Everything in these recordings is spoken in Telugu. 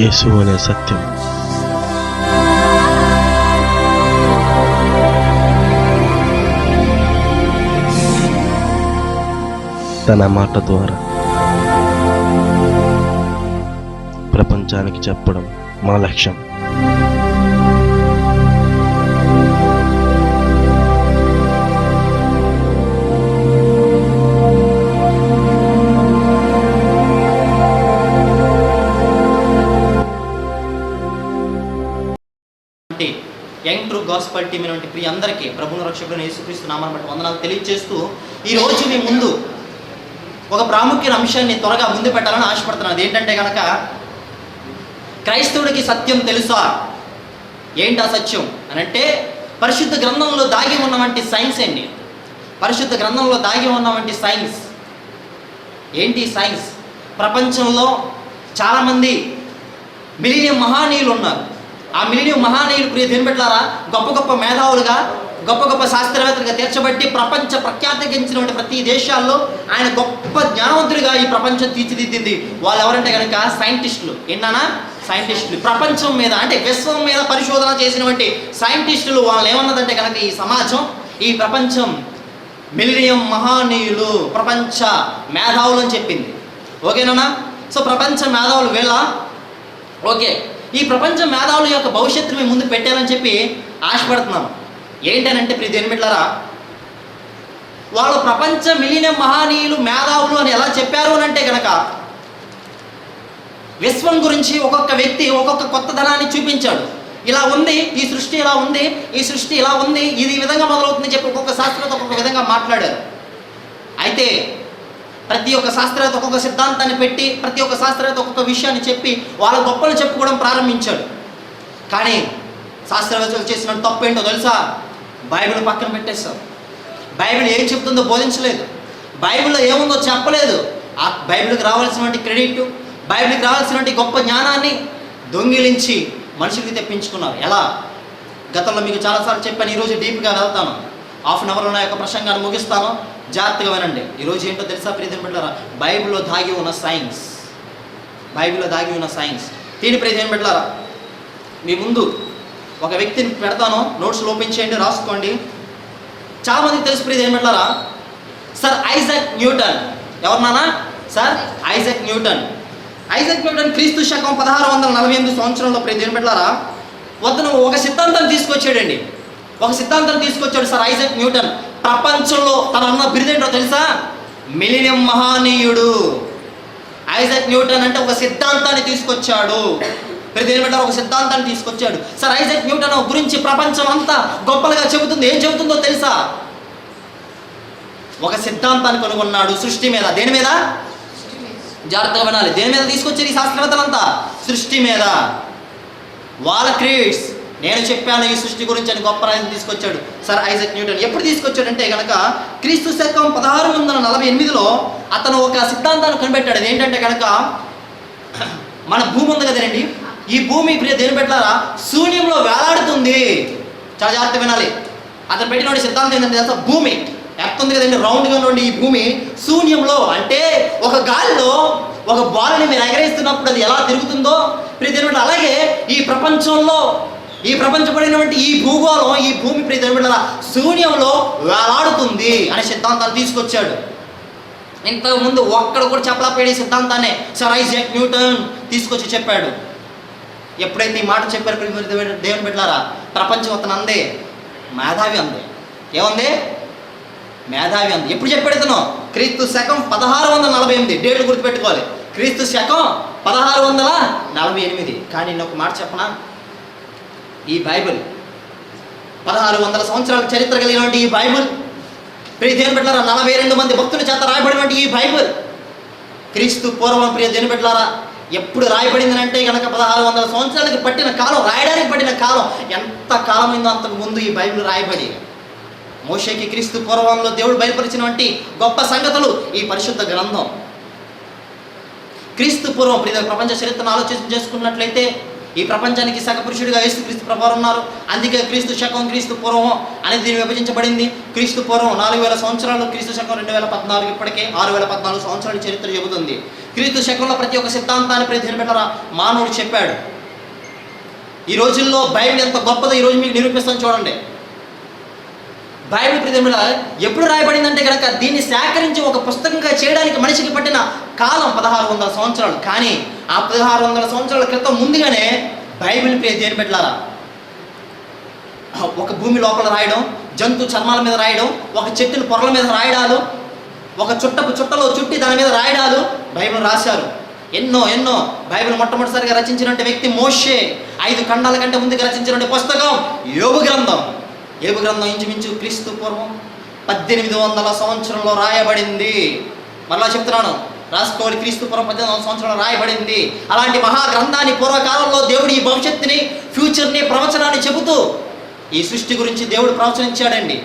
యేసు అనే సత్యం. తన మాట ద్వారా ప్రపంచానికి చెప్పడం మా లక్ష్యం. యంగ్ ట్రూ గాస్పల్ టీమ్ అనేటువంటి ప్రియ అందరికీ ప్రభువును రక్షకుడైన యేసుక్రీస్తు నామమున బట్టి వందనాలు తెలియజేస్తూ ఈరోజు మీ ముందు ఒక ప్రాముఖ్యమైన అంశాన్ని త్వరగా ముందు పెట్టాలని ఆశపడుతున్నాను. అదేంటంటే కనుక, క్రైస్తవుడికి సత్యం తెలుసా? ఏంటి ఆ సత్యం అని అంటే, పరిశుద్ధ గ్రంథంలో దాగి ఉన్నవంటి సైన్స్ ఏంటి? పరిశుద్ధ గ్రంథంలో దాగి ఉన్నవంటి సైన్స్ ఏంటి? సైన్స్ ప్రపంచంలో చాలామంది మిలినియం మహానీయులు ఉన్నారు. ఆ మిలినియం మహానీయులు ప్రియ దేని పెట్టారా గొప్ప గొప్ప మేధావులుగా, గొప్ప గొప్ప శాస్త్రవేత్తలుగా తీర్చబట్టి ప్రపంచ ప్రఖ్యాతికించినటువంటి ప్రతి దేశాల్లో ఆయన గొప్ప జ్ఞానవంతుడిగా ఈ ప్రపంచం తీర్చిదిద్దింది. వాళ్ళు ఎవరంటే కనుక సైంటిస్టులు. ఏంటన్నా? సైంటిస్టులు. ప్రపంచం మీద అంటే విశ్వం మీద పరిశోధన చేసినటువంటి సైంటిస్టులు వాళ్ళు ఏమన్నదంటే కనుక, ఈ సమాజం, ఈ ప్రపంచం మిలినియం మహానీయులు, ప్రపంచ మేధావులు అని చెప్పింది. ఓకేనా? సో ప్రపంచ మేధావులు వీళ్ళ ఓకే. ఈ ప్రపంచ మేధావుల యొక్క భవిష్యత్తును మేము ముందు పెట్టాలని చెప్పి ఆశపడుతున్నాం. ఏంటనంటే ప్రియ దేవుని బిడ్డలారా, వాళ్ళు ప్రపంచ మిలినియం మహానీయులు, మేధావులు అని ఎలా చెప్పారు అని అంటే కనుక, విశ్వం గురించి ఒక్కొక్క వ్యక్తి ఒక్కొక్క కొత్తదనాన్ని చూపించాడు. ఇలా ఉంది ఈ సృష్టి, ఇలా ఉంది ఈ సృష్టి, ఇలా ఉంది, ఇది ఈ విధంగా మొదలవుతుందని చెప్పి ఒక్కొక్క శాస్త్రవేత్త ఒక్కొక్క విధంగా మాట్లాడారు. అయితే ప్రతి ఒక్క శాస్త్రవేత్త ఒక్కొక్క సిద్ధాంతాన్ని పెట్టి, ప్రతి ఒక్క శాస్త్రవేత్త ఒక్కొక్క విషయాన్ని చెప్పి వాళ్ళ గొప్పలు చెప్పుకోవడం ప్రారంభించాడు. కానీ శాస్త్రవేత్తలు చేసిన తప్పు ఏంటో తెలుసా? బైబిల్ పక్కన పెట్టేశారు. బైబిల్ ఏం చెప్తుందో బోధించలేదు. బైబిల్లో ఏముందో చెప్పలేదు. ఆ బైబిల్కి రావాల్సినటువంటి క్రెడిట్, బైబిల్కి రావాల్సినటువంటి గొప్ప జ్ఞానాన్ని దొంగిలించి మనుషులకి తెప్పించుకున్నారు. ఎలా? గతంలో మీకు చాలాసార్లు చెప్పాను. ఈరోజు డీప్గా వెళ్తాను. హాఫ్ అన్ అవర్లో నా యొక్క ప్రసంగాన్ని ముగిస్తాను. జాగ్రత్తగా వినండి. ఈరోజు ఏంటో తెలుసా ప్రియదేవుని బిడ్డలారా? బైబిల్లో దాగి ఉన్న సైన్స్. బైబిల్లో దాగి ఉన్న సైన్స్. దీని ప్రియదేవుని బిడ్డలారా, మీ ముందు ఒక వ్యక్తిని పెడతాను. నోట్స్ ఓపెన్ చేయండి, రాసుకోండి. చాలామందికి తెలుసు ప్రియదేవుని బిడ్డలారా, సర్ ఐజాక్ న్యూటన్. ఎవరు నాన్న? Sir Isaac Newton. Isaac Newton క్రీస్తు శకం 1648 సంవత్సరంలో ప్రియదేవుని బిడ్డలారా వద్దను ఒక సిద్ధాంతాన్ని తీసుకొచ్చాడండి. ఒక సిద్ధాంతాన్ని తీసుకొచ్చాడు సర్ ఐజాక్ న్యూటన్. ప్రపంచంలో తన అన్న బిరుదేంటో తెలుసా? మిలినియం మహానీయుడు. ఐజాక్ న్యూటన్ అంటే ఒక సిద్ధాంతాన్ని తీసుకొచ్చాడు. ఒక సిద్ధాంతాన్ని తీసుకొచ్చాడు. సర్ ఐజాక్ న్యూటన్ గురించి ప్రపంచం అంతా గొప్పలుగా చెబుతుంది. ఏం చెబుతుందో తెలుసా? ఒక సిద్ధాంతాన్ని కనుగొన్నాడు సృష్టి మీద. దేని మీద? జాగ్రత్తగా వినాలి. దేని మీద తీసుకొచ్చారు ఈ శాస్త్రవేత్తలంతా? సృష్టి మీద. వాళ్ళ క్రియేట్స్, నేను చెప్పాను ఈ సృష్టి గురించి అని గొప్ప రాయిని తీసుకొచ్చాడు సర్ ఐజాక్ న్యూటన్. ఎప్పుడు తీసుకొచ్చాడంటే కనుక, క్రీస్తు శకం 1648లో అతను ఒక సిద్ధాంతాన్ని కనిపెట్టాడు. అది ఏంటంటే కనుక, మన భూమి ఉంది కదండి, ఈ భూమి ప్రియ దేని పెట్టారా శూన్యంలో వేలాడుతుంది. చాలా జాగ్రత్త వినాలి. అతను పెట్టిన సిద్ధాంతం ఏంటంటే తెలుసా? భూమి ఎర్త్ ఉంది కదండి, రౌండ్గా ఉండి ఈ భూమి శూన్యంలో, అంటే ఒక గాలిలో ఒక బాల్ని మీరు ఎగరేస్తున్నప్పుడు అది ఎలా తిరుగుతుందో ప్రియ దేని పెట్ట, అలాగే ఈ ప్రపంచంలో, ఈ ప్రపంచపడినటువంటి ఈ భూగోళం, ఈ భూమి ప్రియ దేవుని బిడ్డలారా శూన్యంలో వేలాడుతుంది అనే సిద్ధాంతాన్ని తీసుకొచ్చాడు. ఇంతకుముందు ఒక్కడ కూడా చెప్పలేకపోయాడు ఈ సిద్ధాంతాన్ని సర్ ఐజాక్ న్యూటన్ తీసుకొచ్చి చెప్పాడు. ఎప్పుడైతే ఈ మాట చెప్పారు దేవుని బిడ్డలారా, ప్రపంచం అతను అందే మేధావి అంది. ఏముంది? మేధావి అంది. ఎప్పుడు చెప్పాడు ఇతను? క్రీస్తు శకం 1648. డేట్లు గుర్తుపెట్టుకోవాలి. క్రీస్తు శకం 1648. కానీ నేను ఒక మాట చెప్పనా? ఈ బైబిల్ 1600 సంవత్సరాల చరిత్ర కలిగినటువంటి ఈ బైబిల్, ప్రియ దేవుని బిడ్డలారా 42 మంది భక్తుల చేత రాయబడినటువంటి ఈ బైబిల్ క్రీస్తు పూర్వం ప్రియ దేవుని బిడ్డలారా ఎప్పుడు రాయబడింది అంటే కనుక 1600 సంవత్సరాలకి పట్టిన కాలం, రాయడానికి పట్టిన కాలం ఎంత కాలమైందో అంతకు ముందు ఈ బైబిల్ రాయబడి. మోషేకి క్రీస్తు పూర్వంలో దేవుడు బయలుపరిచినటువంటి గొప్ప సంగతులు ఈ పరిశుద్ధ గ్రంథం. క్రీస్తు పూర్వం ప్రపంచ చరిత్రను ఆలోచన చేసుకున్నట్లయితే ఈ ప్రపంచానికి సగపురుషుడిగా యేసుక్రీస్తు ప్రభువారు ఉన్నారు. అందుకే క్రీస్తు శకం, క్రీస్తు పూర్వం అనేది దీన్ని విభజించబడింది. క్రీస్తు పూర్వం 4000 సంవత్సరాలు, క్రీస్తు శకం 2014. ఇప్పటికే 6014 సంవత్సరాల చరిత్ర చెబుతుంది. క్రీస్తు శకంలో ప్రతి ఒక్క సిద్ధాంతాన్ని ప్రతి పెట్టరా మానవుడు చెప్పాడు. ఈ రోజుల్లో బైబిల్ ఎంత గొప్పదో ఈరోజు మీకు నిరూపిస్తాను చూడండి. బైబిల్ ప్రతి ఎప్పుడు రాయబడిందంటే కనుక దీన్ని సేకరించి ఒక పుస్తకంగా చేయడానికి మనిషికి పట్టిన కాలం 1600 సంవత్సరాలు. కానీ ఆ 1600 సంవత్సరాల క్రితం ముందుగానే బైబిల్ దేని పెట్టారా ఒక భూమి లోపల రాయడం, జంతు చర్మాల మీద రాయడం, ఒక చెట్టుల పొరల మీద రాయడాలు, ఒక చుట్టలో చుట్టి దాని మీద రాయడాలు బైబిల్ రాశారు. ఎన్నో బైబిల్ మొట్టమొదటిసారిగా రచించినటువంటి వ్యక్తి మోషే. 5 ఖండాల కంటే ముందుగా రచించినటువంటి పుస్తకం యోబు గ్రంథం. యోబు గ్రంథం ఇంచుమించు క్రీస్తు పూర్వం 1800 సంవత్సరంలో రాయబడింది. మరలా చెప్తున్నాను, రాసుకోవాలి, క్రీస్తు పూర్వం 1800 సంవత్సరంలో రాయబడింది. అలాంటి మహాగ్రంథాన్ని పూర్వకాలంలో దేవుడు ఈ భవిష్యత్తుని, ఫ్యూచర్ని, ప్రవచనాన్ని చెబుతూ ఈ సృష్టి గురించి దేవుడు ప్రవచనించాడండి.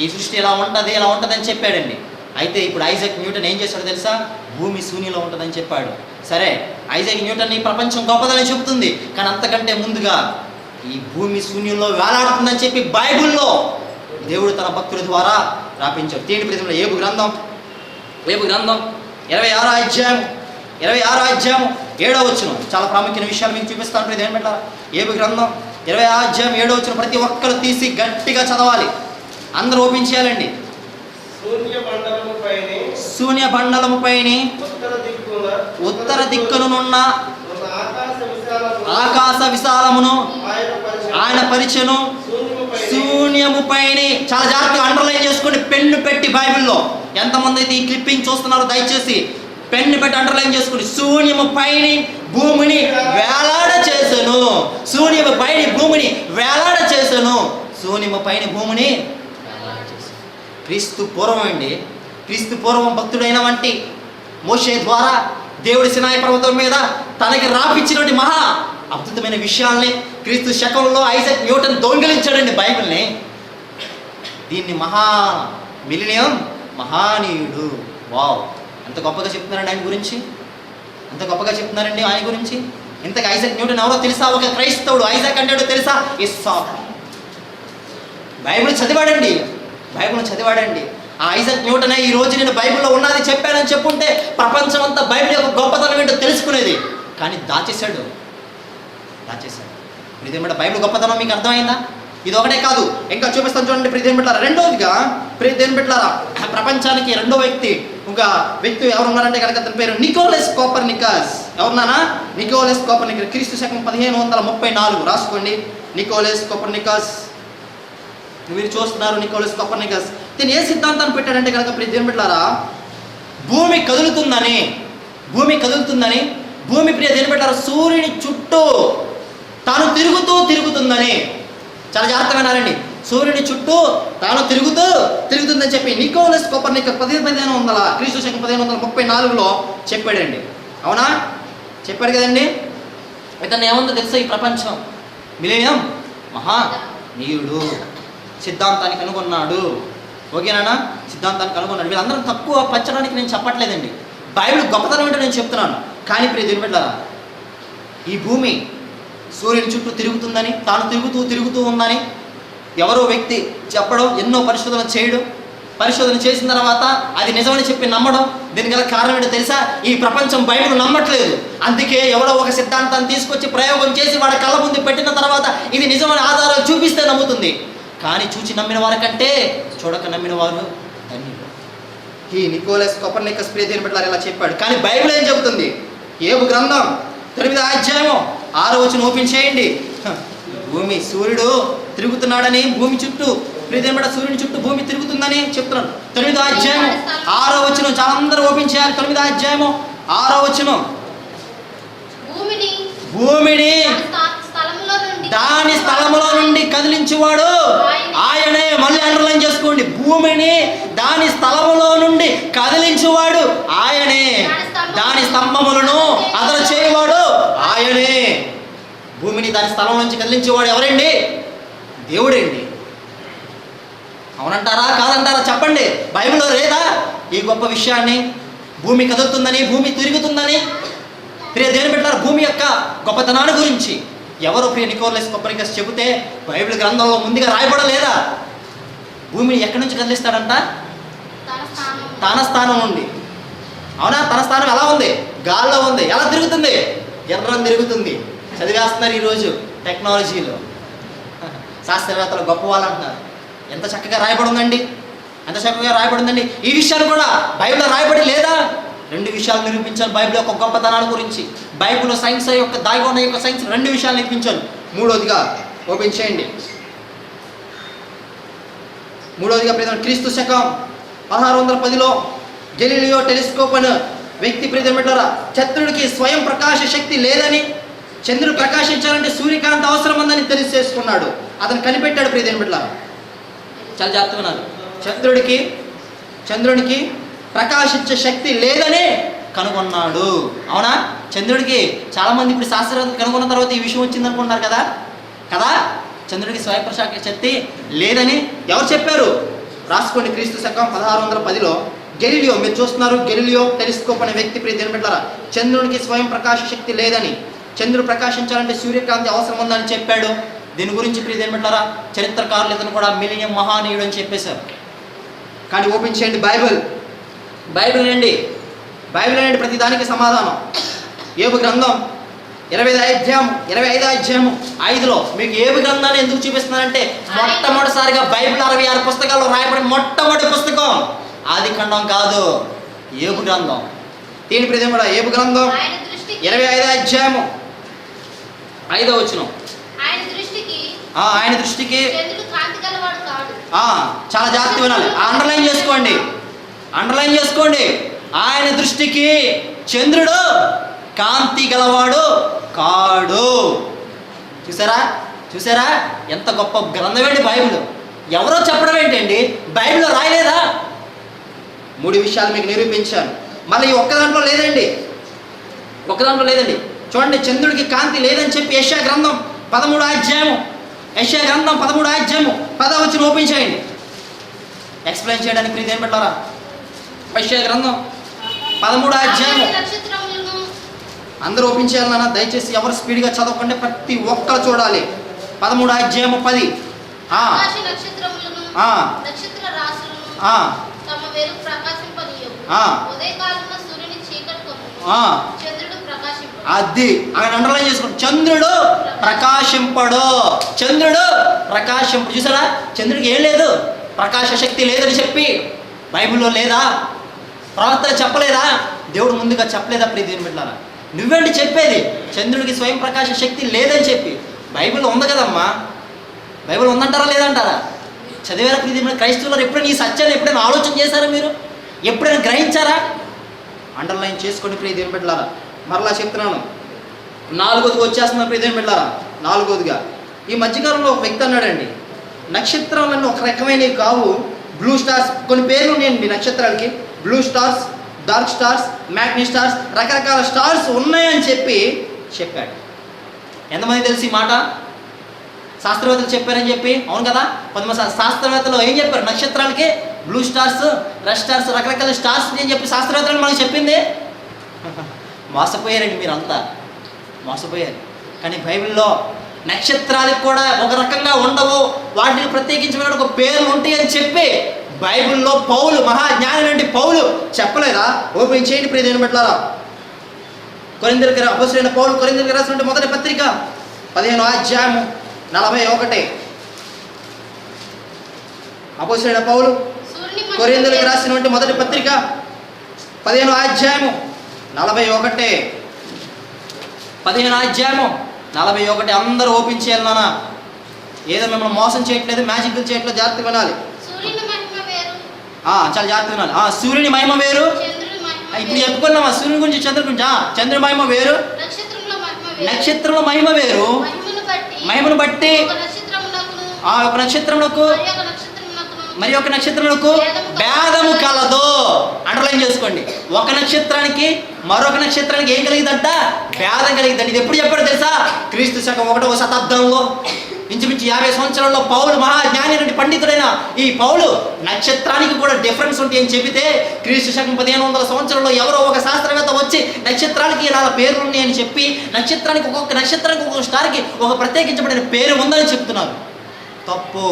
ఈ సృష్టి ఇలా ఉంటుంది అని చెప్పాడండి. అయితే ఇప్పుడు ఐజాక్ న్యూటన్ ఏం చేశాడో తెలుసా? భూమి శూన్యంలో ఉంటుందని చెప్పాడు. సరే, ఐజాక్ న్యూటన్ ఈ ప్రపంచం గొప్పదని చెబుతుంది, కానీ అంతకంటే ముందుగా ఈ భూమి శూన్యంలో వేలాడుతుందని చెప్పి బైబిల్లో దేవుడు తన భక్తుల ద్వారా రాపించాడు. తీయండి ప్రతిలో యోబు గ్రంథం 26వ అధ్యాయం 7వ వచనం. చాలా ప్రాముఖ్యమైన విషయాలు మీకు చూపిస్తాను. ప్రతి ఏం పెట్టారా? యోబు గ్రంథం 26వ అధ్యాయం 7వ వచనం ప్రతి ఒక్కరు తీసి గట్టిగా చదవాలి, అందరూ ఓపెన్ చేయాలండి. శూన్య బండలముపైని ఉత్తర దిక్కునున్న ఆకాశ విశాలమును ఆయన పరిచెను. శూన్యముపైని, చాలా జాగ్రత్తగా అండర్లైన్ చేసుకోండి, పెన్ను పెట్టి. బైబిల్లో ఎంతమంది అయితే ఈ క్లిప్పింగ్ చూస్తున్నారో దయచేసి పెన్ను పెట్టి అండర్లైన్ చేసుకోండి. శూన్యముపైని భూమిని వేలాడ చేసెను. శూన్యముపైని భూమిని వేలాడ చేసెను. శూన్యముపైని భూమిని వేలాడ చేసెను. క్రీస్తు పూర్వం అండి. క్రీస్తు పూర్వం భక్తుడైన వంటి మోషే ద్వారా దేవుడి సినాయి పర్వతం మీద తనకి రాపిచ్చినటువంటి మహా అద్భుతమైన విషయాల్ని క్రీస్తు శకంలో ఐజాక్ న్యూటన్ దొంగిలించాడండి బైబిల్ని. దీన్ని మిలినియం మహానీయుడు. వావ్, ఎంత గొప్పగా చెప్తున్నారండి ఆయన గురించి, ఎంత గొప్పగా చెప్తున్నారండి ఆయన గురించి. ఇంతకు ఐజాక్ న్యూటన్ ఎవరో తెలుసా? ఒక క్రైస్తవుడు. ఐజాక్ అంటాడో తెలుసా? ఇస్సాకు. బైబిల్ చదివాడండి. ఆ ఐజాక్ న్యూటనే ఈ రోజు నేను బైబిల్లో ఉన్నది చెప్పానని చెప్పుంటే ప్రపంచం అంతా బైబిల్ యొక్క గొప్పతనం ఏంటో తెలుసుకునేది. కానీ దాచేశాడు. ప్రియదేవుడా, బైబిల్ గొప్పతనం మీకు అర్థమైందా? ఇది ఒకటే కాదు, ఇంకా చూపిస్తాను చూడండి. ప్రియదేవుడా, రెండోదిగా ప్రియదేవుడా, ప్రపంచానికి రెండో వ్యక్తి, ఒక వ్యక్తి ఎవరున్నారంటే కనుక అతని పేరు నికోలస్ కోపర్నికస్. ఎవరున్నానా? Nicolaus Copernicus. క్రీస్తు శకం 1534 రాసుకోండి. Nicolaus Copernicus. మీరు చూస్తున్నారు నికోలస్ కోపర్నికస్. నేను ఏ సిద్ధాంతాన్ని పెట్టాడంటే కనుక ప్రియదేవుడా, భూమి కదులుతుందని ప్రియదేవుడా సూర్యుని చుట్టూ తాను తిరుగుతుందని. చాలా జాగ్రత్తగా వినాలండి. సూర్యుని చుట్టూ తాను తిరుగుతుందని చెప్పి నికోలస్ కోపర్నికస్ 1500 క్రీస్తు శకం 1534లో చెప్పాడండి. అవునా? చెప్పాడు కదండి. ఇతను ఏముందో తెలుసా? ఈ ప్రపంచం మిలినియం మహానీయుడు, సిద్ధాంతాన్ని కనుగొన్నాడు. ఓకేనా? సిద్ధాంతాన్ని కనుగొన్నాడు. వీళ్ళందరూ తక్కువ పచ్చడానికి నేను చెప్పట్లేదండి. బైబిల్ గొప్పతనం ఏంటో నేను చెప్తున్నాను. కానీ ప్రియ దేవుడా, ఈ భూమి సూర్యుని చుట్టూ తిరుగుతుందని, తాను తిరుగుతూ ఉందని ఎవరో వ్యక్తి చెప్పడం, ఎన్నో పరిశోధన చేసిన తర్వాత అది నిజమని చెప్పి నమ్మడం. దీనికి గల కారణం ఏంటో తెలుసా? ఈ ప్రపంచం బైబిల్ నమ్మట్లేదు. అందుకే ఎవరో ఒక సిద్ధాంతాన్ని తీసుకొచ్చి ప్రయోగం చేసి వాడి కళ్ళ ముందు పెట్టిన తర్వాత ఇది నిజమని ఆధారాలు చూపిస్తే నమ్ముతుంది. కానీ చూచి నమ్మిన వారి కంటే చూడక నమ్మిన వారు ధన్యులు. ఈ నికోలస్ కోపర్నికస్ ప్రియదేవుని బిడ్డలారా ఇలా చెప్పాడు. కానీ బైబిల్ ఏం చెబుతుంది? యోబు గ్రంథం 8వ అధ్యాయం 6వ వచనం ఓపెన్ చేయండి. సూర్యుడు తిరుగుతున్నాడని, భూమి చుట్టూ ప్రియదేవుని బిడ్డ సూర్యుని చుట్టూ భూమి తిరుగుతుందని చెప్తున్నాడు. 9వ అధ్యాయం 6వ వచనం. చాలా అందరూ ఓపెన్ చేయాలి. 9వ అధ్యాయం 6వ వచనం. భూమిని దాని స్థలములో నుండి కదిలించేవాడు ఆయనే. మళ్ళీ అండర్లైన్ చేసుకోండి. భూమిని దాని స్థలములో నుండి కదిలించేవాడు ఆయనే. దాని స్తంభములను అదలు చేయవాడు ఆయనే. భూమిని దాని స్థలం నుంచి కదిలించేవాడు ఎవరండి? దేవుడండి. అవునంటారా కాదంటారా చెప్పండి. బైబిల్లో లేదా ఈ గొప్ప విషయాన్ని? భూమి కదులుతుందని, భూమి తిరుగుతుందని. ప్రియ దేవుని బిడ్డలారా, భూమి యొక్క గొప్పతనాన్ని గురించి ఎవరో ప్రియ నికోలస్ కోపర్నికస్ చెబితే బైబిల్ గ్రంథంలో ముందుగా రాయబడలేదా? భూమిని ఎక్కడి నుంచి కదిలిస్తాడంట? తన స్థానం నుండి. అవునా? తన స్థానం ఎలా ఉంది? గాల్లో ఉంది. ఎలా తిరుగుతుంది? ఎర్రం తిరుగుతుంది. చదివేస్తున్నారు ఈరోజు టెక్నాలజీలో. శాస్త్రవేత్తలు గొప్ప వాళ్ళు అంటున్నారు. ఎంత చక్కగా రాయబడి ఉందండి, ఎంత చక్కగా రాయబడి ఉందండి. ఈ విషయాలు కూడా బైబిల్లో రాయబడి లేదా? 2 విషయాలు నిరూపించాను బైబిల్ యొక్క గొప్పతనాల గురించి. బైబిల్లో సైన్స్ యొక్క దాగి ఉన్న యొక్క సైన్స్ 2 విషయాలు నిరూపించాను. మూడోదిగా ఓపెన్ చేయండి. మూడోదిగా క్రీస్తు శకం 1610లో గెలీలియో టెలిస్కోప్ అనే వ్యక్తి ప్రియమిట్లారా చంద్రుడికి స్వయం ప్రకాశ శక్తి లేదని, చంద్రుడు ప్రకాశించాలంటే సూర్యకాంతి అవసరం ఉందని తెలిసేసుకున్నాడు. అతను కనిపెట్టాడు ప్రియమిట్లారా. చాలా జాగ్రత్తగా చంద్రుడికి ప్రకాశించే శక్తి లేదనే కనుగొన్నాడు. అవునా? చంద్రుడికి చాలామంది ఇప్పుడు శాస్త్రవేత్తలు కనుగొన్న తర్వాత ఈ విషయం వచ్చింది అనుకుంటున్నారు కదా. చంద్రుడికి స్వయం ప్రకాశ శక్తి లేదని ఎవరు చెప్పారు? రాసుకోండి. క్రీస్తు శకం 1610లో గెలీలియో, మీరు చూస్తున్నారు, గెలీలియో టెలిస్కోప్ అనే వ్యక్తి ప్రియమిట్లారా చంద్రుడికి స్వయం ప్రకాశ శక్తి లేదని, చంద్రుడు ప్రకాశించాలంటే సూర్యకాంతి అవసరం ఉందని చెప్పాడు. దీని గురించి ప్రియమిట్లారా చరిత్రకారులు ఇతను కూడా మిలినియం మహానీయుడు అని చెప్పేశారు. కానీ ఓపెన్ చేయండి బైబిల్ అండి ప్రతి దానికి సమాధానం. యోబు గ్రంథం 25 అధ్యాయం 5లో మీకు యోబు గ్రంథాన్ని ఎందుకు చూపిస్తున్నానంటే మొట్టమొదటిసారిగా బైబిల్ 66 పుస్తకాల్లో రాయబడిన మొట్టమొదటి పుస్తకం ఆదికాండం కాదు, యోబు గ్రంథం. దీని ప్రదేశం కూడా యోబు గ్రంథం 25 అధ్యాయం 5వ వచనం. ఆయన దృష్టికి చాలా జాగ్రత్త వినాలి. అండర్లైన్ చేసుకోండి. ఆయన దృష్టికి చంద్రుడు కాంతి గలవాడు కాడు. చూసారా ఎంత గొప్ప గ్రంథం ఏంటి బైబిల్. ఎవరో చెప్పడం ఏంటండి, బైబిల్లో రాయలేదా? 3 విషయాలు మీకు నిరూపించాను. మళ్ళీ ఒక్క దాంట్లో లేదండి. చూడండి, చంద్రుడికి కాంతి లేదని చెప్పి యెషయా గ్రంథం 13వ అధ్యాయం 10వ వచనం ఓపెన్ చేయండి. ఎక్స్ప్లెయిన్ చేయడానికి ప్రీతి ఏం పెట్టారా? యెషయా గ్రంథం 13వ అధ్యాయం అందరూ ఓపెన్ చేయాలి నాన్న. దయచేసి ఎవరు స్పీడ్గా చదవకుండా ప్రతి ఒక్కరు చూడాలి. 13వ అధ్యాయం 10. అది ఆయన అండర్లైన్ చేసుకోండి. చంద్రుడు ప్రకాశింపడు. చూసారా, చంద్రుడికి ఏం లేదు, ప్రకాశ శక్తి లేదని చెప్పి బైబిల్లో లేదా? ప్రవక్తలు చెప్పలేదా? దేవుడు ముందుగా చెప్పలేదా? ప్రియదేవుని బిడ్డలారా, నువ్వేంటి చెప్పేది? చంద్రుడికి స్వయం ప్రకాశ శక్తి లేదని చెప్పి బైబిల్లో ఉంది కదమ్మా. బైబిల్ ఉందంటారా లేదంటారా? చదివారా ప్రియదేవుని? క్రైస్తవులు ఎప్పుడైనా ఈ సత్యాన్ని ఎప్పుడైనా ఆలోచన చేశారా? మీరు ఎప్పుడైనా గ్రహించారా? అండర్లైన్ చేసుకోండి ప్రియదేవుని బిడ్డలారా. మరలా చెప్తున్నాను, 4వదిగా వచ్చేస్తున్నా ప్రియదేవుని బిడ్డలారా. 4వదిగా ఈ మధ్యకాలంలో ఒక వ్యక్తి అన్నాడండి, నక్షత్రాలన్నీ ఒక రకమైనవి కావు, బ్లూ స్టార్స్, కొన్ని పేర్లు ఉన్నాయండి నక్షత్రాలకి. బ్లూ స్టార్స్, డార్క్ స్టార్స్, మ్యాగ్నీ స్టార్స్, రకరకాల స్టార్స్ ఉన్నాయని చెప్పాడు. ఎంతమంది తెలిసి ఈ మాట? శాస్త్రవేత్తలు చెప్పారని చెప్పి. అవును కదా, కొంతమంది శాస్త్రవేత్తలు ఏం చెప్పారు? నక్షత్రాలకి బ్లూ స్టార్స్, రెడ్ స్టార్స్, రకరకాల స్టార్స్ అని చెప్పి శాస్త్రవేత్తలు మనకు చెప్పింది. మోసపోయారండి మీరంతా, మోసపోయారు. కానీ బైబిల్లో నక్షత్రాలకు కూడా ఒక రకంగా ఉండవు, వాటిని ప్రత్యేకించమైన ఒక పేర్లు ఉంటాయి అని చెప్పి బైబిల్లో పౌలు, మహాజ్ఞాని నుండి పౌలు చెప్పలేదా? ఓపెన్ చేయండి ప్రియదేవుని బిడ్డలారా. కొరింథీయులకు అపోస్తలుడైన పౌలు కొరింథీయులకు రాసిన మొదటి పత్రిక 15వ అధ్యాయం 41. అపోస్తలుడైన పౌలు కొరింథీయులకు రాసిన మొదటి పత్రిక 15వ అధ్యాయం 41. 15వ అధ్యాయం 41. అందరూ ఓపెన్ చేయాలి నాన్న. ఏదో మిమ్మల్ని మోసం చేయట్లేదు, మ్యాజిక్లు చేయట్లేదు, జాగ్రత్త వినాలి. చాలా జాగ్రత్త వినాలి. సూర్యుని మహిమ వేరు. ఇప్పుడు చెప్పుకున్నామా సూర్యుని గురించి, చంద్రుని గురించి. చంద్రుని మహిమ వేరు, నక్షత్రంలో మహిమ వేరు. మహిమను బట్టి ఒక నక్షత్రములకు మరి ఒక నక్షత్రములకు భేదము కలదు. అండర్లైన్ చేసుకోండి. ఒక నక్షత్రానికి మరొక నక్షత్రానికి ఏం కలిగిదంట? భేదం కలిగిద్దండి. ఇది ఎప్పుడు చెప్పాడు తెలుసా? క్రీస్తు శకం 1వ శతాబ్దంలో, ఇంచుమించు 50 సంవత్సరాల్లో పౌలు, మహాజ్ఞాని నుండి పండితుడైన ఈ పౌలు నక్షత్రానికి కూడా డిఫరెన్స్ ఉంటాయి అని చెబితే, క్రీస్తు శకం 1500 సంవత్సరంలో ఎవరో ఒక శాస్త్రవేత్త వచ్చి నక్షత్రానికి ఇలా పేర్లు ఉన్నాయని చెప్పి, నక్షత్రానికి ఒక్కొక్క నక్షత్రానికి ఒక్కొక్క స్టార్కి ఒక ప్రత్యేకించబడిన పేరు ఉందని చెప్తున్నారు. తప్పు.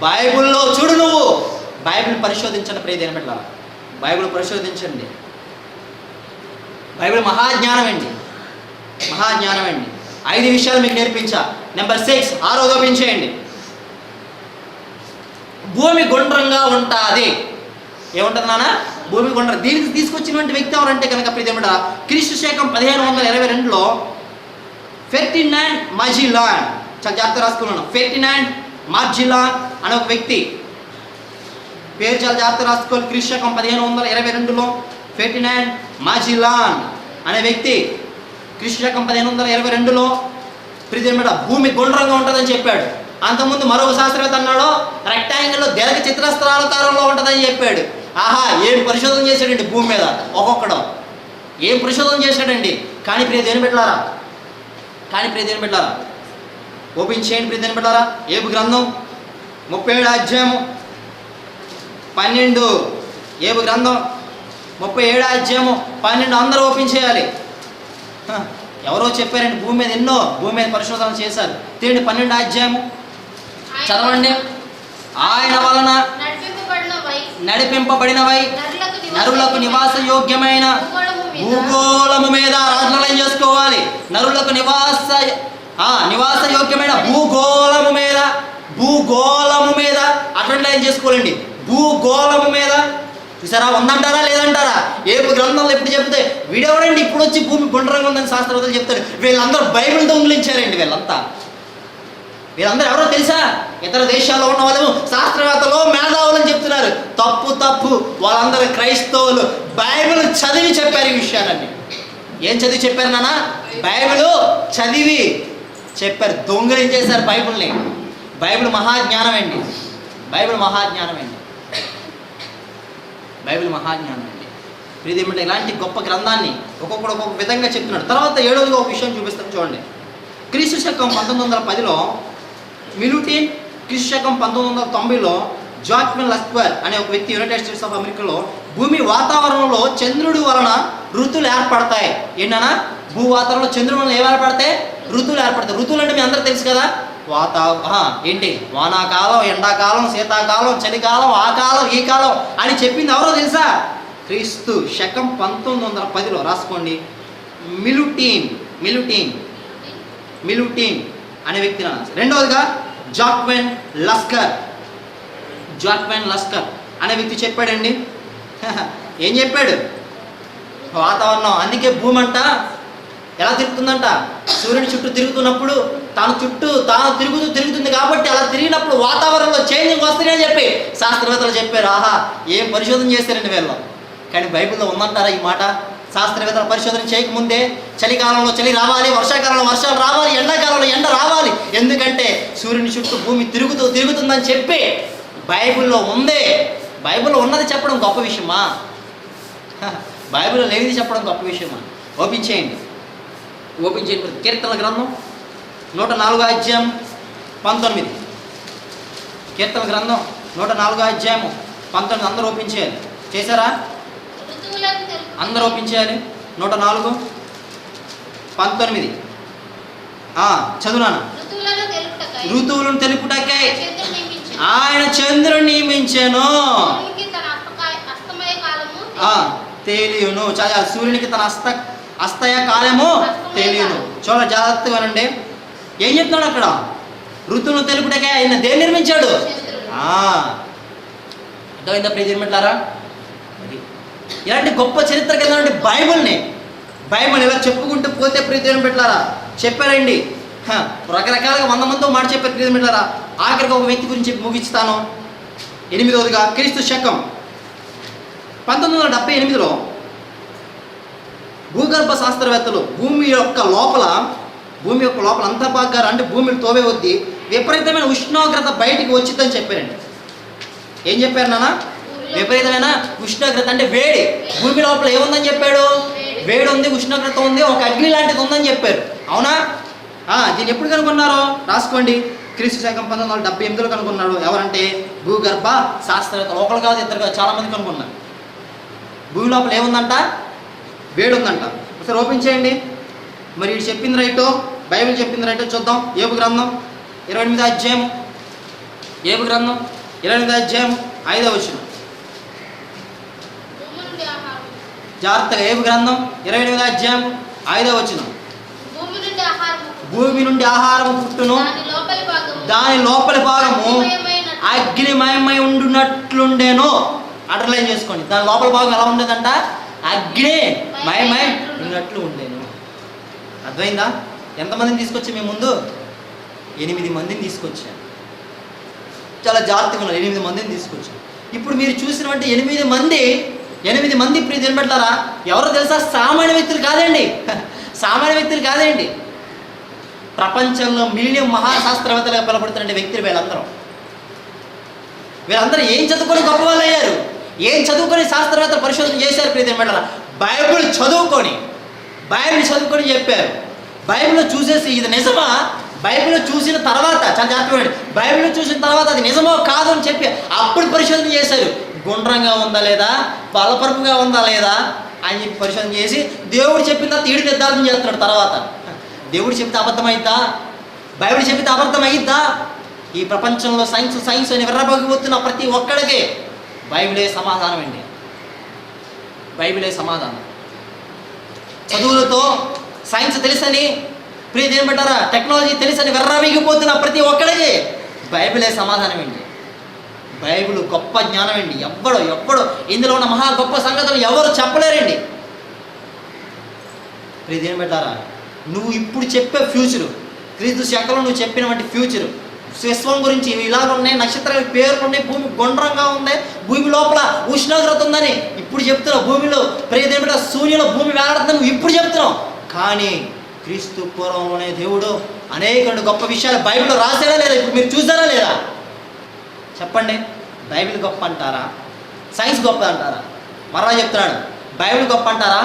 బైబిల్లో చూడు, నువ్వు బైబిల్ పరిశోధించిన ప్రియదేవుని బిడ్డలారా, బైబిల్ పరిశోధించండి. బైబిల్ మహాజ్ఞానం అండి, మహాజ్ఞానం అండి. 5 విషయాలు మీకు నేర్పించా. నెంబర్ 6, 6వ ఓపించేయండి. భూమి గుండ్రంగా ఉంటుంది. ఏముంటుంది నాన్న? భూమి గుండ్రం. దీనికి తీసుకొచ్చినటువంటి వ్యక్తి ఎవరంటే కనుక ప్రియదేవుడా, క్రీస్తు శకం 1522లో ఫెర్డినాండ్ మాజిలాన్, చాలా జాగ్రత్త రాసుకున్నాను. ఫెర్డినాండ్ మాజిలాన్ అనే ఒక వ్యక్తి పేరు చాలా జాగ్రత్త రాసుకోవాలి. క్రీస్తు శకం 1522లో ఫెర్డినాండ్ మాజిలాన్ అనే వ్యక్తి క్రీస్తు శకం 1522లో ప్రియదేవుడా భూమి గుండ్రంగా ఉంటుందని చెప్పాడు. అంతకుముందు మరొక శాస్త్రవేత్త అన్నాడు రెక్టాంగిల్లో దీర్ఘ చతురస్రాకారంలో ఉంటుందని చెప్పాడు. ఆహా, ఏం పరిశోధన చేశాడండి భూమి మీద ఒక్కొక్కడు, ఏం పరిశోధన చేశాడండి. కానీ ప్రియదేవుని బిడ్డలారా, ఓపెన్ చేయండి ప్రియదేవుని బిడ్డలారా. ఏబు గ్రంథం 37 అధ్యాయము 12. ఏబు గ్రంథం 37 అధ్యాయము 12 అందరూ ఓపెన్ చేయాలి. ఎవరో చెప్పారండి భూమి మీద ఎన్నో పరిశోధన చేశారు. తీయండి 12 అధ్యాయము చదవండి. ఆయన వలన నడిపింపబడినవై నరులకు నివాస యోగ్యమైన భూగోళము మీద రాజులయం చేసుకోవాలి. నరులకు నివాస యోగ్యమైన భూగోళము మీద అట్లా చేసుకోవాలండి. భూగోళము మీద చూసారా, ఉందంటారా లేదంటారా? ఏపు గ్రంథంలో ఎప్పుడు చెప్తే వీడెవడండి ఇప్పుడు వచ్చి భూమి గుండ్రంగా ఉందని శాస్త్రవేత్తలు చెప్తారు. వీళ్ళందరూ బైబిల్ దొంగిలించారండి. వీళ్ళందరూ ఎవరో తెలుసా? ఇతర దేశాల్లో ఉన్న వాళ్ళు శాస్త్రవేత్తలు మేధావులు అని చెప్తున్నారు. తప్పు. వాళ్ళందరూ క్రైస్తవులు బైబిల్ చదివి చెప్పారు ఈ విషయాలన్నీ. ఏం చదివి చెప్పారు నాన్న? బైబిల్ చదివి చెప్పారు. దొంగిలించేశారు బైబిల్ని. బైబిల్ మహాజ్ఞానం అండి. ప్రియదేవుడా, ఇలాంటి గొప్ప గ్రంథాన్ని ఒక్కొక్క విధంగా చెప్తున్నాడు. తర్వాత 7వదిగా ఒక విషయం చూపిస్తాను చూడండి. క్రీస్తు శకం 1910లో మిలుటిన్, క్రీస్తు శకం 1990లో జాక్మెన్ లస్క్వర్ అనే ఒక వ్యక్తి యునైటెడ్ స్టేట్స్ ఆఫ్ అమెరికాలో భూమి వాతావరణంలో చంద్రుడి వలన ఋతువులు ఏర్పడతాయి. ఏంటన్నా? భూ వాతావరణంలో చంద్రుడి వలన ఏం ఏర్పడతాయి? ఋతువులు ఏర్పడతాయి. ఋతువులు అంటే మీ అందరూ తెలుసు కదా, ఏంటి వానాకాలం, ఎండాకాలం, శీతాకాలం, చలికాలం, ఆ కాలం ఈ కాలం అని చెప్పింది ఎవరో తెలుసా? క్రీస్తు శకం 1910లో రాసుకోండి. మిలుటిన్ అనే వ్యక్తి. రెండవదిగా జాక్మెన్ లస్కర్ అనే వ్యక్తి చెప్పాడండి. ఏం చెప్పాడు? వాతావరణం, అందుకే భూమి అంట ఎలా తిరుగుతుందంట? సూర్యుడి చుట్టూ తిరుగుతున్నప్పుడు తాను తిరుగుతుంది కాబట్టి అలా తిరిగినప్పుడు వాతావరణంలో చేంజింగ్ వస్తుందని చెప్పి శాస్త్రవేత్తలు చెప్పారు. ఆహా, ఏం పరిశోధన చేశారండి వీళ్ళు. కానీ బైబిల్లో ఉందంటారా ఈ మాట? శాస్త్రవేత్తలు పరిశోధన చేయకముందే చలికాలంలో చలి రావాలి, వర్షాకాలంలో వర్షాలు రావాలి, ఎండాకాలంలో ఎండ రావాలి. ఎందుకంటే సూర్యుని చుట్టూ భూమి తిరుగుతుందని చెప్పి బైబిల్లో ఉంది. బైబిల్లో ఉన్నది చెప్పడం గొప్ప విషయమా? బైబిల్లో లేనిది చెప్పడం గొప్ప విషయమా? ఓపెన్ చేయండి. కీర్తనల గ్రంథం 104 అధ్యాయం 19. కీర్తన గ్రంథం 104 అధ్యాయం 19 అందరూ ఓపెన్ చేయాలి. చేశారా? అందరూ ఓపెన్ చేయాలి. 104:19 చదువునాను. ఋతువులను తెలుపుటకై ఆయన చంద్రుని నియమించెను. తెలియను. సూర్యునికి తన అస్తయ కాలము తెలియను. చూడ జాగ్రత్తగా నండి. ఏం చెప్తున్నాడు అక్కడ? ఋతువును తెలుపుటకే ఆయన దేన్ని నిర్మించాడు? అర్థమైందా ప్రియమిట్లారా? ఇలాంటి గొప్ప చరిత్ర కలిగినటువంటి బైబిల్ ఇలా చెప్పుకుంటూ పోతే ప్రియమిట్లారా చెప్పారండి. రకరకాలుగా 100 మందితో మాట చెప్పారు ప్రియమిట్లారా. ఆఖరికి ఒక వ్యక్తి గురించి ముగిస్తాను. 8వదిగా క్రీస్తు శకం 1978లో భూగర్భ శాస్త్రవేత్తలు భూమి యొక్క లోపల అంతర్భాగాలు అంటే భూమిని తోవే వద్ది విపరీతమైన ఉష్ణోగ్రత బయటికి వచ్చిందని చెప్పారండి. ఏం చెప్పారు నాన్న? విపరీతమైన ఉష్ణోగ్రత అంటే వేడి. భూమి లోపల ఏముందని చెప్పాడు? వేడి ఉంది, ఉష్ణోగ్రత ఉంది, ఒక అగ్ని లాంటిది ఉందని చెప్పారు. అవునా? దీన్ని ఎప్పుడు కనుగొన్నారో రాసుకోండి. క్రీస్తు శకం 1978లో కనుగొన్నాడు. ఎవరంటే భూగర్భ శాస్త్రవేత్తలు. ఒకరు కాదు, ఇద్దరు కాదు, చాలా మంది కనుగొన్నారు. భూమి లోపల ఏముందంట? వేడి ఉందంట. ఒకసారి ఓపెన్ చేయండి. మరి ఇది చెప్పింది రైటో, బైబిల్ చెప్పింది రైటో చూద్దాం. ఏబు గ్రంథం 28 అధ్యాయం 5వ వచనం. జాగ్రత్తగా. ఏబు గ్రంథం 28వ అధ్యాయం 5వ వచనం. భూమి నుండి ఆహారం పుట్టును, దాని లోపలి భాగము అగ్నిమయమై ఉండునట్లుండేను. అండర్లైన్ చేసుకోండి. దాని లోపల భాగం ఎలా ఉండేదంట? అగ్నిమయమై ఉన్నట్లు ఉండేను. అర్థమైందా? ఎంతమందిని తీసుకొచ్చి మేము ముందు? 8 మందిని తీసుకొచ్చాను. చాలా జాగ్రత్తగా ఉన్నారు. 8 మందిని తీసుకొచ్చాను. ఇప్పుడు మీరు చూసినటువంటి 8 మంది ఇప్పుడు తినబెట్టారా? ఎవరో తెలుసా? సామాన్య వ్యక్తులు కాదండి. సామాన్య వ్యక్తులు కాదండి. ప్రపంచంలో మిలియన్ మహాశాస్త్రవేత్తలుగా పిలబడుతున్న వ్యక్తులు వీళ్ళందరూ ఏం చదువుకొని గొప్ప వాళ్ళు అయ్యారు? ఏం చదువుకొని శాస్త్రవేత్తలు పరిశోధన చేశారు? ప్రియమైన బైబిల్ చదువుకొని చెప్పారు. బైబిల్లో చూసేసి ఇది నిజమా? బైబిల్లో చూసిన తర్వాత చాలా జాగ్రత్తగా, బైబిల్లో చూసిన తర్వాత అది నిజమో కాదు అని చెప్పి అప్పుడు పరిశోధన చేశారు. గుండ్రంగా ఉందా లేదా, బలపరుపుగా ఉందా లేదా అని చెప్పి పరిశోధన చేసి దేవుడు చెప్పిన తర్వాత ఈడు నిర్ధారణ చేస్తున్నాడు. తర్వాత దేవుడు చెప్తే అబద్ధమైద్దా? బైబిల్ చెప్తే అబద్ధమైద్దా? ఈ ప్రపంచంలో సైన్స్ అని విర్రబోగిపోతున్న ప్రతి ఒక్కడికి బైబిలే సమాధానం అండి. బైబిలే సమాధానం. చదువులతో సైన్స్ తెలుసని, ప్రియదేని పెట్టారా, టెక్నాలజీ తెలుసని విర్రబోగిపోతున్న ప్రతి ఒక్కడికి బైబిలే సమాధానం అండి. బైబిల్ గొప్ప జ్ఞానం అండి. ఎవ్వడో ఇందులో ఉన్న మహా గొప్ప సంగతులు ఎవరు చెప్పలేరండి. ప్రియదేని పెట్టారా, నువ్వు ఇప్పుడు చెప్పే ఫ్యూచరు, క్రీస్తు శకంలో నువ్వు చెప్పినటువంటి ఫ్యూచరు, విశ్వం గురించి ఇలాగ ఉన్నాయి, నక్షత్రాల పేర్లు ఉన్నాయి, భూమి గుండ్రంగా ఉంది, భూమి లోపల ఉష్ణోగ్రత ఉందని ఇప్పుడు చెప్తున్నావు. భూమిలో ప్రియదేవుడ సూర్యులో భూమి వేలాడుతుందని నువ్వు ఇప్పుడు చెప్తున్నావు. కానీ క్రీస్తు పూర్వంలోనే దేవుడు అనేక గొప్ప విషయాలు బైబిల్లో రాసాడా లేదా? ఇప్పుడు మీరు చూసారా లేదా? చెప్పండి. బైబిల్ గొప్ప అంటారా, సైన్స్ గొప్ప అంటారా? మరలా చెప్తున్నాడు, బైబిల్ గొప్ప అంటారా,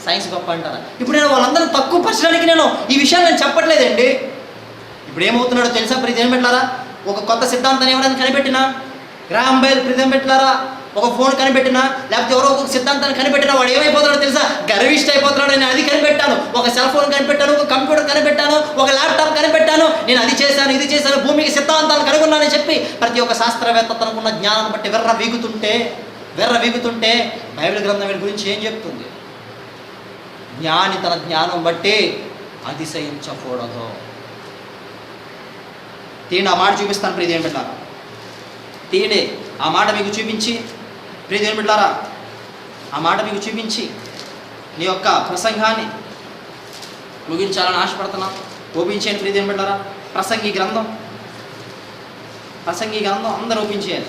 సైన్స్ గొప్ప అంటారా? ఇప్పుడు నేను వాళ్ళందరూ తక్కువ పరచడానికి నేను ఈ విషయాలు నేను చెప్పట్లేదండి. ఇప్పుడు ఏమవుతున్నాడో తెలుసా? ప్రియదేని పెట్టారా, ఒక కొత్త సిద్ధాంతాన్ని ఎవరైనా కనిపెట్టినా, గ్రాహం బెల్ ప్రియదేని పెట్టారా, ఒక ఫోన్ కనిపెట్టినా, లేకపోతే ఎవరో ఒక సిద్ధాంతాన్ని కనిపెట్టినా వాడు ఏమైపోతాడో తెలుసా? గర్విష్ట అయిపోతున్నాడు. నేను అది కనిపెట్టాను, ఒక సెల్ ఫోన్ కనిపెట్టాను, ఒక కంప్యూటర్ కనిపెట్టాను, ఒక ల్యాప్టాప్ కనిపెట్టాను, నేను అది చేశాను, ఇది చేశాను, భూమికి సిద్ధాంతాలు కనుగొన్నానని చెప్పి ప్రతి ఒక్క శాస్త్రవేత్త తనకున్న జ్ఞానాన్ని బట్టి వెర్ర వీగుతుంటే బైబిల్ గ్రంథం వీడి గురించి ఏం చెప్తుంది? జ్ఞాని తన జ్ఞానం బట్టి అతిశయించకూడదు. తీయండి, ఆ మాట చూపిస్తాను ప్రియదేని బిడ్డలారా. తీయండి, ఆ మాట మీకు చూపించి, ప్రియదేని బిడ్డలారా, ఆ మాట మీకు చూపించి నీ యొక్క ప్రసంగాన్ని ముగించాలని ఆశపడుతున్నా. ఓపించేయండి ప్రియదేని బిడ్డలారా. ప్రసంగి గ్రంథం అందరూ ఓపించేయాలి.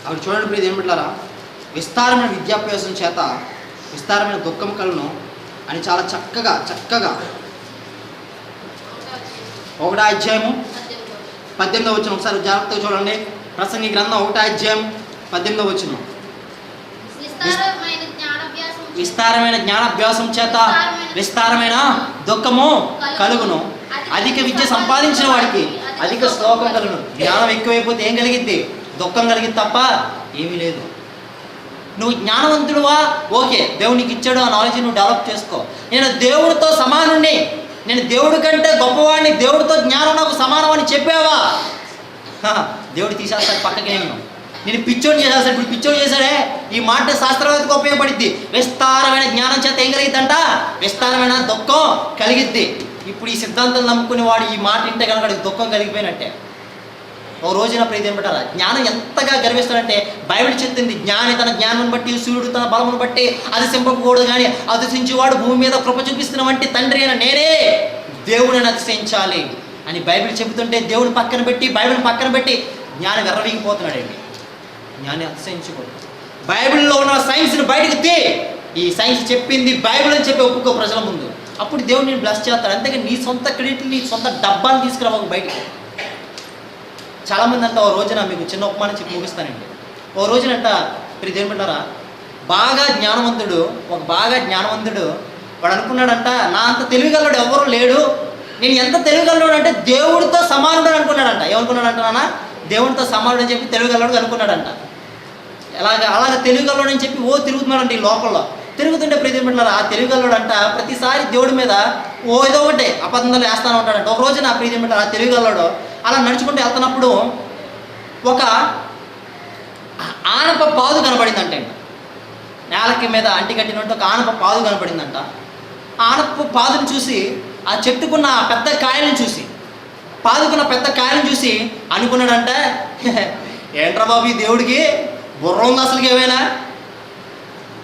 అవి చూడండి ప్రియదేని బిడ్డలారా, విస్తారమైన విద్యాభ్యాసం చేత విస్తారమైన దుఃఖం కలును అని చాలా చక్కగా 1వ అధ్యాయము 18వ వచనం ఒకసారి జాగ్రత్తగా చూడండి. ప్రసంగి గ్రంథం 1వ అధ్యాయం 18వ వచనం. విస్తారమైన జ్ఞానాభ్యాసం చేత విస్తారమైన దుఃఖము కలుగును, అధిక విద్య సంపాదించిన వాడికి అధిక శ్లోకం కలుగును. జ్ఞానం ఎక్కువైపోతే ఏం కలిగిద్ది? దుఃఖం కలిగింది తప్ప ఏమీ లేదు. నువ్వు జ్ఞానవంతుడువా? ఓకే, దేవుడు నీకు ఇచ్చాడు, ఆ నాలెడ్జ్ నువ్వు డెవలప్ చేసుకో. నేను దేవుడితో సమానుణ్ణి, నేను దేవుడి కంటే గొప్పవాడిని, దేవుడితో జ్ఞానం నాకు సమానం అని చెప్పావా? దేవుడు తీసేస్తాడు పక్కకి. నేను పిచ్చోడు చేసేస్తాడు. ఇప్పుడు పిచ్చోడు చేశాడే, ఈ మాట శాస్త్రవేత్తకు ఉపయోగపడిద్ది. విస్తారమైన జ్ఞానం చేత ఏం కలిగిద్దంట? విస్తారమైన దుఃఖం కలిగిద్ది. ఇప్పుడు ఈ సిద్ధాంతం నమ్ముకునే వాడు ఈ మాట వింటే కనుక దుఃఖం కలిగిపోయినట్టే. ఓ రోజున ప్రియదేని బిడ్డలారా, జ్ఞానం ఎంతగా గర్విస్తాడంటే బైబిల్ చెప్తుంది, జ్ఞాని తన జ్ఞానం బట్టి, సూర్యుడు తన బలమును బట్టి అతిశయింపకూడదు, కానీ అతిశయించేవాడు భూమి మీద కృప చూపిస్తున్న వంటి తండ్రి అయిన నేనే దేవుడిని అతిశయించాలి అని బైబిల్ చెబుతుంటే దేవుని పక్కన పెట్టి, బైబిల్ పక్కన పెట్టి జ్ఞాని వెర్రవీగిపోతున్నాడండి. జ్ఞాని అతిశయించకూడదు. బైబిల్లో ఉన్న సైన్స్ని బయటకు తీ. ఈ సైన్స్ చెప్పింది బైబిల్ అని చెప్పి ఒప్పుకో ప్రజల ముందు. అప్పుడు దేవుడు నేను బ్లెస్ చేస్తాడు. అంతేగా నీ సొంత క్రెడిట్, నీ సొంత డబ్బాని తీసుకురావు బయటికి. చాలామంది అంట, ఓ రోజున మీకు చిన్న ఉపమానం చెప్పి ముగిస్తానండి. ఓ రోజునంట ప్రియదేని బిడ్డలారా, బాగా జ్ఞానవంతుడు వాడు అనుకున్నాడంట, నా అంత తెలివిగలడు ఎవరు లేడు, నేను ఎంత తెలివిగలడు అంటే దేవుడితో సమానుడు అనుకున్నాడంట. ఏమనుకున్నాడంట? నాన్న దేవుడితో సమానుడు అని చెప్పి తెలివిగలడు అనుకున్నాడంట. అలాగ తెలుగులోడు అని చెప్పి తిరుగుతున్నాడంట ఈ లోకల్లో. తిరుగుతుంటే ప్రీతిమంటారు ఆ తెలుగులోడంట ప్రతిసారి దేవుడి మీద ఏదో ఒకటి అబద్ధాలు వేస్తానే ఉంటాడంట. ఒక రోజు నా ప్రీతిమంటారు ఆ తెలుగులోడు అలా నడుచుకుంటూ వెళ్తున్నప్పుడు ఒక ఆనప పాదు కనబడిందంటే, నేలకి మీద అంటికట్టినట్టు ఒక ఆనప పాదు కనబడిందంట. ఆనప పాదును చూసి, ఆ చెట్టుకున్న పెద్ద కాయలను చూసి, పాదుకున్న పెద్ద కాయలను చూసి అనుకున్నాడంట, ఏంట్రా బాబు ఈ దేవుడికి బుర్ర ఉంది అసలుకి ఏమైనా,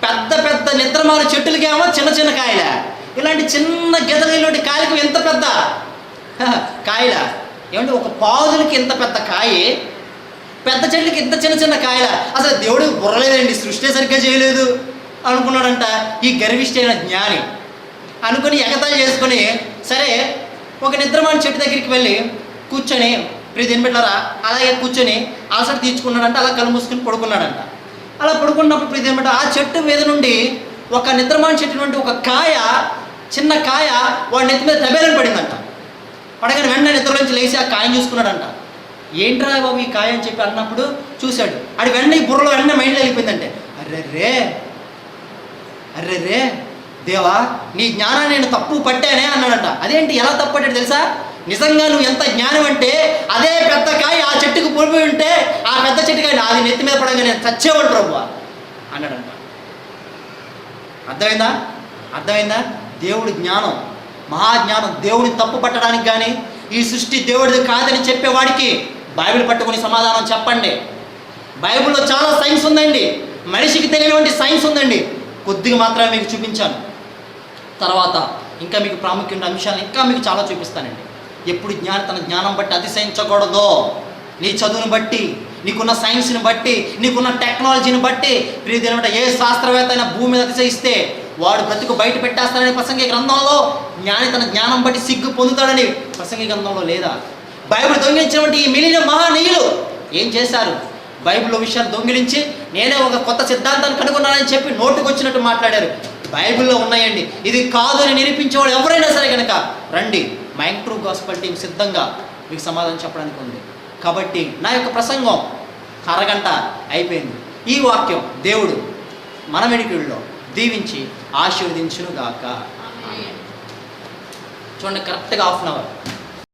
పెద్ద పెద్ద నిద్రమాల చెట్టులకేమో చిన్న చిన్న కాయల, ఇలాంటి చిన్న గెదలలోటి కాయలకు ఎంత పెద్ద కాయల, ఏమంటే ఒక పాదులకి ఇంత పెద్ద కాయ, పెద్ద చెట్లకి ఇంత చిన్న చిన్న కాయల, అసలు దేవుడికి బుర్రలేదండి, సృష్టి సరిగ్గా చేయలేదు అనుకున్నాడంట ఈ గర్విష్ఠైన జ్ఞాని. అనుకుని ఎగతాళి చేసుకొని సరే ఒక నిద్రమాన చెట్టు దగ్గరికి వెళ్ళి కూర్చొని ప్రీతింపెట్టారా అలాగే కూర్చొని అలసట తీర్చుకున్నాడంట. అలా కళ్ళు మూసుకుని పడుకున్నాడంట. అలా పడుకున్నప్పుడు ప్రీతింపెట్ట ఆ చెట్టు మీద నుండి ఒక నిద్రమాన చెట్టు నుండి ఒక కాయ, చిన్న కాయ వాడి నెత్తి మీద తబేలని పడిందంట. పడగానే వెంటనే నిద్ర నుంచి లేచి ఆ కాయని చూసుకున్నాడంట. ఏంట్రా బాబు ఈ కాయ అని చెప్పి అన్నప్పుడు చూశాడు. అది వెంటనే ఈ బుర్రలో వెంటనే మైండ్లో వెళ్ళిపోయిందంటే, అర్రే దేవా నీ జ్ఞానాన్ని నేను తప్పు పట్టానే అన్నాడంట. అదేంటి ఎలా తప్పు పట్టాడు తెలుసా, నిజంగా నువ్వు ఎంత జ్ఞానం అంటే అదే పెద్ద కాయ ఆ చెట్టుకు పడిపోయి ఉంటే ఆ పెద్ద చెట్టుకాయ అది నెత్తి మీద పడగా నేను చచ్చేవాడు ప్రభు అన్నాడంట. అర్థమైందా దేవుడి జ్ఞానం, మహాజ్ఞానం. దేవుడిని తప్పు పట్టడానికి కానీ ఈ సృష్టి దేవుడిది కాదని చెప్పేవాడికి బైబిల్ పట్టుకుని సమాధానం చెప్పండి. బైబిల్లో చాలా సైన్స్ ఉందండి, మనిషికి తెలియనివంటి సైన్స్ ఉందండి. కొద్దిగా మాత్రమే మీకు చూపించాను. తర్వాత ఇంకా మీకు ప్రాముఖ్యమైన అంశాలను ఇంకా మీకు చాలా చూపిస్తానండి. ఎప్పుడు తన జ్ఞానం బట్టి అతిశయించకూడదు. నీ చదువుని బట్టి, నీకున్న సైన్స్ని బట్టి, నీకున్న టెక్నాలజీని బట్టి ప్రియదేనమాట ఏ శాస్త్రవేత్త అయినా భూమి మీద అతిశయిస్తే వాడు బ్రతుకు బయట పెట్టేస్తాడని ప్రసంగి గ్రంథంలో, జ్ఞాని తన జ్ఞానం బట్టి సిగ్గు పొందుతాడని ప్రసంగి గ్రంథంలో లేదా? బైబిల్ దొంగిలించినటువంటి ఈ మిలియన మహానీయులు ఏం చేశారు? బైబిల్ విషయాలు దొంగిలించి నేనే ఒక కొత్త సిద్ధాంతాన్ని కనుగొన్నానని చెప్పి నోటుకు వచ్చినట్టు మాట్లాడారు. బైబిల్లో ఉన్నాయండి. ఇది కాదు అని నిరూపించేవాడు ఎవరైనా సరే కనుక రండి, మైండ్ ట్రూ గాస్పెల్ టీం సిద్ధంగా మీకు సమాధానం చెప్పడానికి ఉంది. కాబట్టి నా యొక్క ప్రసంగం అరగంట అయిపోయింది. ఈ వాక్యం దేవుడు మన వెడికిల్లో దీవించి ఆశీర్వదించునుగాక. చూడండి, కరెక్ట్గా ½ అవర్